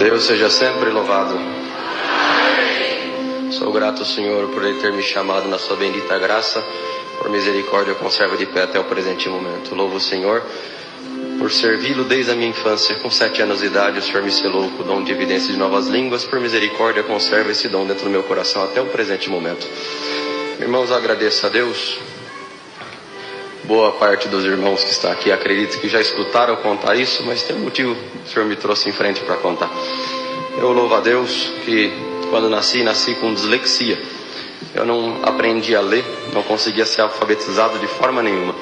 Deus seja sempre louvado. Sou grato, Senhor, por Ele ter me chamado na sua bendita graça. Por misericórdia, conserva de pé até o presente momento. Louvo o Senhor por servi-lo desde a minha infância. Com 7 anos de idade, o Senhor me selou com o dom de evidência de novas línguas. Por misericórdia, conserva esse dom dentro do meu coração até o presente momento. Irmãos, agradeço a Deus. Boa parte dos irmãos que está aqui, acredito que já escutaram contar isso, mas tem um motivo que o Senhor me trouxe em frente para contar. Eu louvo a Deus que quando nasci com dislexia. Eu não aprendi a ler, não conseguia ser alfabetizado de forma nenhuma.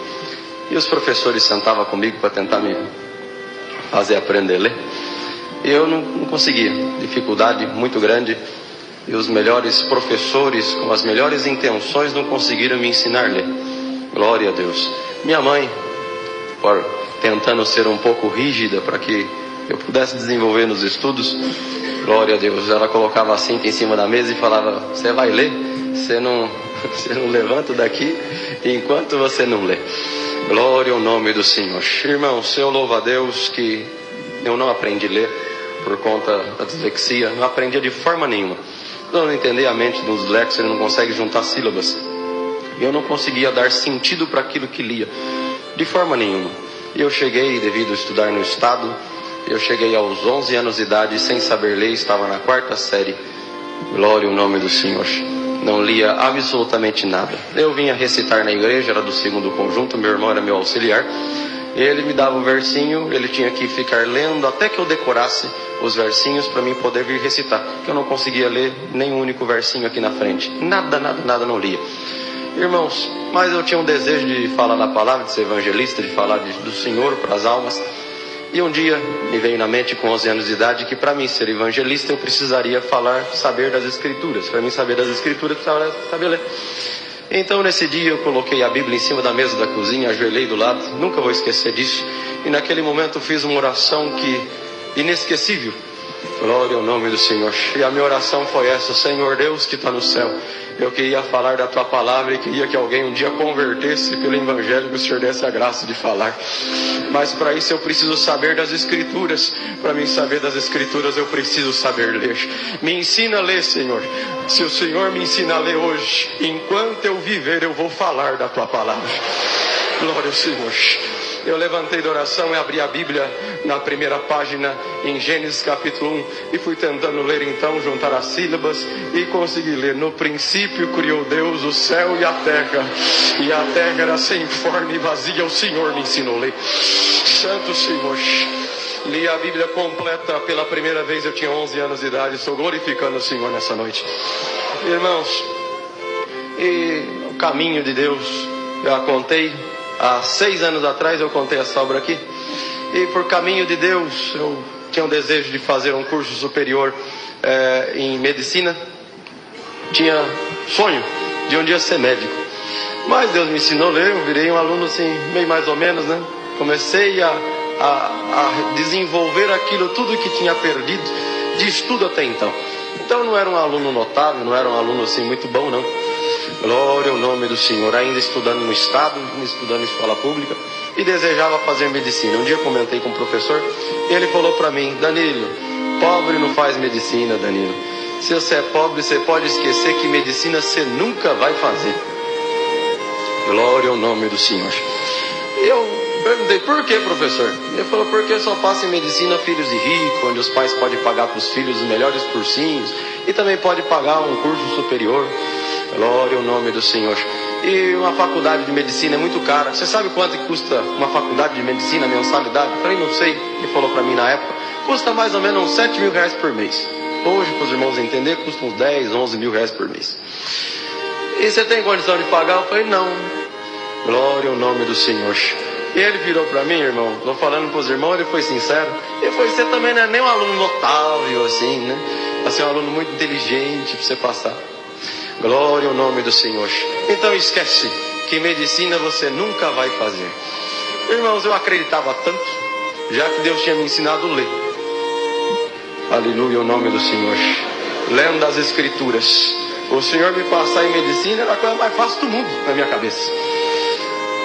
E os professores sentavam comigo para tentar me fazer aprender a ler. E eu não conseguia, dificuldade muito grande. E os melhores professores, com as melhores intenções, não conseguiram me ensinar a ler. Glória a Deus. Minha mãe, tentando ser um pouco rígida para que eu pudesse desenvolver nos estudos, glória a Deus, ela colocava a cinta em cima da mesa e falava: você vai ler? Você não levanta daqui enquanto você não lê. Glória ao nome do Senhor. Irmãos, eu louvo a Deus que eu não aprendi a ler por conta da dislexia, não aprendia de forma nenhuma. Eu não entendi a mente dos dislexos, ele não consegue juntar sílabas. Eu não conseguia dar sentido para aquilo que lia, de forma nenhuma. E eu cheguei, devido a estudar no estado, eu cheguei aos 11 anos de idade sem saber ler, estava na 4ª série. Glória ao nome do Senhor. Não lia absolutamente nada. Eu vinha recitar na igreja, era do 2º conjunto, meu irmão era meu auxiliar. Ele me dava um versinho, ele tinha que ficar lendo até que eu decorasse os versinhos para mim poder vir recitar. Porque eu não conseguia ler nem um único versinho aqui na frente. Nada não lia. Irmãos, mas eu tinha um desejo de falar da palavra, de ser evangelista, de falar do Senhor para as almas. E um dia me veio na mente, com 11 anos de idade, que para mim ser evangelista eu precisaria saber das Escrituras. Para mim saber das Escrituras, eu precisava saber ler. Então nesse dia eu coloquei a Bíblia em cima da mesa da cozinha, ajoelhei do lado, nunca vou esquecer disso. E naquele momento fiz uma oração inesquecível. Glória ao nome do Senhor. E a minha oração foi essa: Senhor Deus que está no céu, eu queria falar da tua palavra e queria que alguém um dia convertesse pelo evangelho, que o Senhor desse a graça de falar. Mas para isso eu preciso saber das Escrituras. Para mim saber das Escrituras eu preciso saber ler. Me ensina a ler, Senhor. Se o Senhor me ensina a ler hoje, enquanto eu viver eu vou falar da tua palavra. Glória ao Senhor. Eu levantei da oração e abri a Bíblia na primeira página, em Gênesis capítulo 1, e fui tentando ler então, juntar as sílabas, e consegui ler: no princípio criou Deus o céu e a terra era sem forma e vazia, o Senhor me ensinou a ler. Santo Senhor. Li a Bíblia completa pela primeira vez, eu tinha 11 anos de idade, estou glorificando o Senhor nessa noite. Irmãos, e o caminho de Deus, eu a contei. Há 6 anos atrás eu contei essa obra aqui. E por caminho de Deus eu tinha um desejo de fazer um curso superior em medicina. Tinha sonho de um dia ser médico. Mas Deus me ensinou a ler, eu virei um aluno assim, meio mais ou menos, né? Comecei a desenvolver aquilo tudo que tinha perdido de estudo até então. Então não era um aluno notável, não era um aluno assim muito bom, não. Glória ao nome do Senhor. Ainda estudando no estado, estudando em escola pública, e desejava fazer medicina. Um dia eu comentei com o professor, e ele falou para mim: Danilo, pobre não faz medicina, Danilo. Se você é pobre, você pode esquecer que medicina você nunca vai fazer. Glória ao nome do Senhor. Eu perguntei: por que, professor? Ele falou: porque só passa em medicina filhos de rico, onde os pais podem pagar para os filhos os melhores cursinhos, e também pode pagar um curso superior. Glória ao nome do Senhor. E uma faculdade de medicina é muito cara. Você sabe quanto que custa uma faculdade de medicina, a mensalidade? Eu falei: não sei. Ele falou para mim na época: custa mais ou menos uns 7 mil reais por mês. Hoje, para os irmãos entenderem, custa uns 10, 11 mil reais por mês. E você tem condição de pagar? Eu falei: não. Glória ao nome do Senhor. E ele virou para mim, irmão, estou falando para os irmãos, ele foi sincero. Ele falou: você também não é nem um aluno notável assim, né? Assim, um aluno muito inteligente para você passar. Glória ao nome do Senhor. Então esquece que medicina você nunca vai fazer. Irmãos, eu acreditava tanto, já que Deus tinha me ensinado a ler. Aleluia, o nome do Senhor. Lendo as Escrituras, o Senhor me passar em medicina era a coisa mais fácil do mundo na minha cabeça.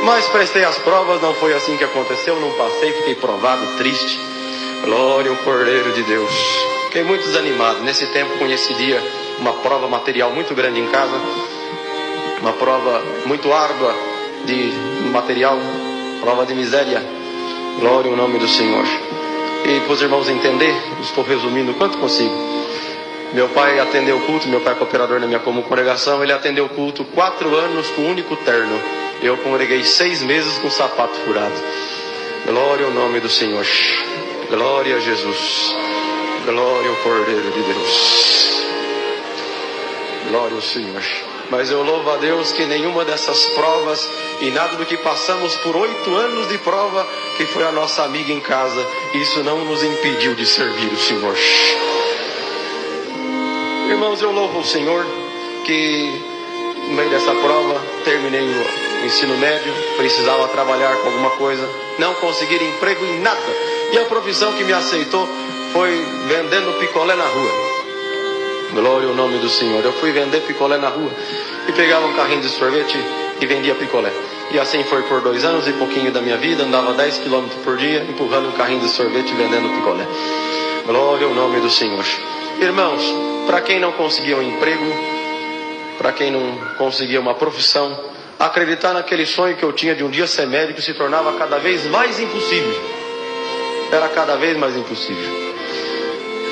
Mas prestei as provas, não foi assim que aconteceu, não passei, fiquei provado, triste. Glória ao Cordeiro de Deus. Fiquei muito desanimado. Nesse tempo coincidia uma prova material muito grande em casa, uma prova muito árdua de material, prova de miséria. Glória ao nome do Senhor. E para os irmãos entender, estou resumindo o quanto consigo. Meu pai atendeu o culto, meu pai é cooperador na minha comum congregação, ele atendeu o culto 4 anos com um único terno. Eu congreguei 6 meses com sapato furado. Glória ao nome do Senhor. Glória a Jesus. Glória ao Cordeiro de Deus. Glória ao Senhor. Mas eu louvo a Deus que nenhuma dessas provas e nada do que passamos por 8 anos de prova, que foi a nossa amiga em casa, isso não nos impediu de servir o Senhor. Irmãos, eu louvo o Senhor que no meio dessa prova terminei o ensino médio, precisava trabalhar com alguma coisa, não conseguir emprego em nada, e a profissão que me aceitou foi vendendo picolé na rua. Glória ao nome do Senhor. Eu fui vender picolé na rua e pegava um carrinho de sorvete e vendia picolé. E assim foi por 2 anos e pouquinho da minha vida. Andava 10 km por dia empurrando um carrinho de sorvete e vendendo picolé. Glória ao nome do Senhor. Irmãos, para quem não conseguia um emprego, para quem não conseguia uma profissão, acreditar naquele sonho que eu tinha de um dia ser médico se tornava cada vez mais impossível. Era cada vez mais impossível.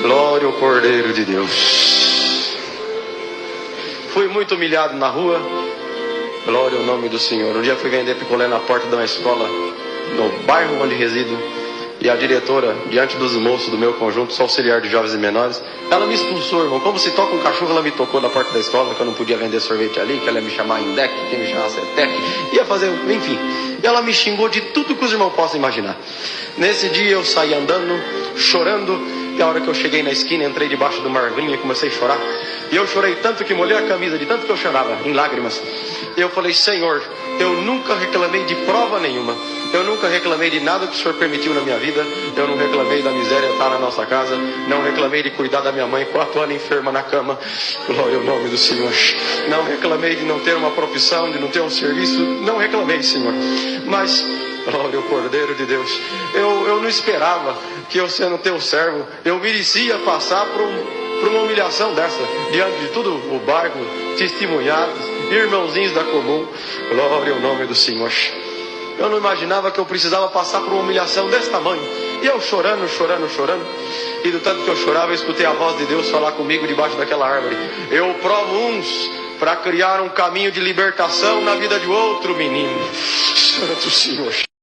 Glória ao Cordeiro de Deus. Fui muito humilhado na rua. Glória ao nome do Senhor. Um dia fui vender picolé na porta de uma escola no bairro onde resido. E a diretora, diante dos moços do meu conjunto, sou auxiliar de jovens e menores, ela me expulsou, irmão. Como se toca um cachorro, ela me tocou na porta da escola, que eu não podia vender sorvete ali, que ela ia me chamar Indec, que ia me chamar Cetec, ia fazer, enfim. E ela me xingou de tudo que os irmãos possam imaginar. Nesse dia eu saí andando, chorando. E a hora que eu cheguei na esquina, entrei debaixo de uma arvinha e comecei a chorar. E eu chorei tanto que molhei a camisa, de tanto que eu chorava, em lágrimas. E eu falei, Senhor, eu nunca reclamei de prova nenhuma. Eu nunca reclamei de nada que o Senhor permitiu na minha vida. Eu não reclamei da miséria estar na nossa casa. Não reclamei de cuidar da minha mãe 4 anos enferma na cama. Glória ao nome do Senhor. Não reclamei de não ter uma profissão, de não ter um serviço. Não reclamei, Senhor. Mas, glória ao Cordeiro de Deus. Eu não esperava que eu, sendo teu servo, eu merecia passar por uma humilhação dessa. Diante de todo o bairro, testemunhados, irmãozinhos da comum. Glória ao nome do Senhor. Eu não imaginava que eu precisava passar por uma humilhação desse tamanho. E eu chorando. E do tanto que eu chorava, eu escutei a voz de Deus falar comigo debaixo daquela árvore. Eu provo uns para criar um caminho de libertação na vida de outro menino. Santo Senhor.